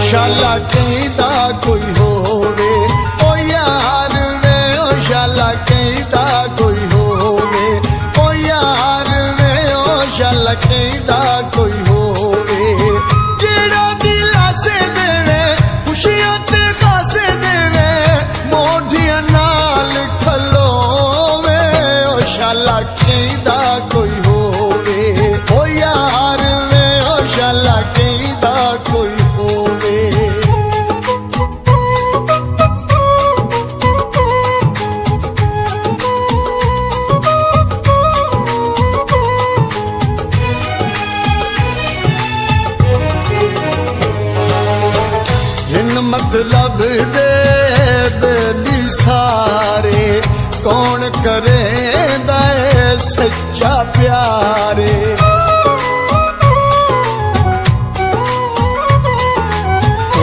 शाला कहदा कोई होवे ओ यार वे ओ शाला कहदा कोई होवे ओ यार वे ओ शाला कहदा कोई होवे जेड़ा दिला से देवे खुशियां ते खासे देवे मोढियां नाल खलोवे ओ शाला कहदा कोई होवे ओ यार वे ओ शाला कहदा कोई मतलब दे बेली सारे कौन करे दे सच्चा प्यारे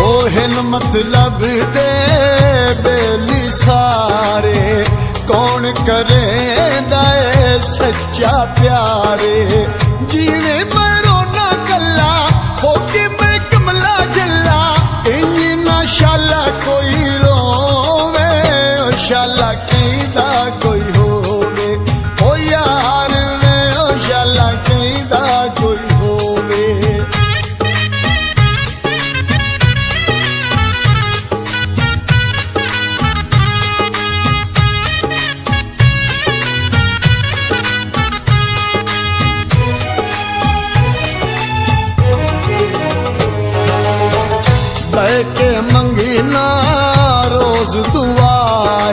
ओहन मतलब दे बेली सारे कौन करे दे सच्चा प्यारे जीवे मरो ना कल्ला होके मैं कमला जल्ला शाला कोई रोवे ओ शाला कहदा कोई होवे ओ यार वे ओ शाला कहदा कोई होवे के मंगिना रोज दुआ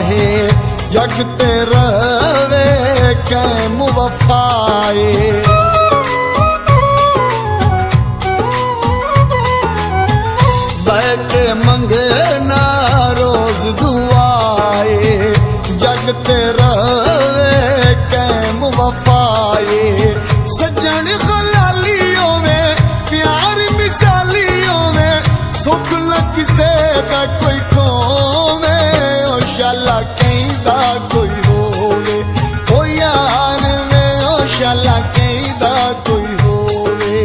है जगते रवे कैम वफाए बैठे मंगना रोज दुआए जगते रवे कैम वफाए सज्जन गलालियों में प्यार मिसालियों में सुख न किसे का कोई खोवे ओ शाला कहदा कोई होवे ओ यार वे ओ शाला कहदा कोई होवे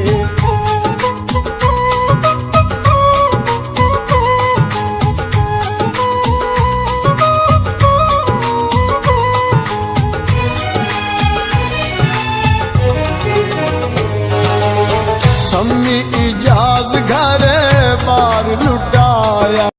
सम्मी इजाज घर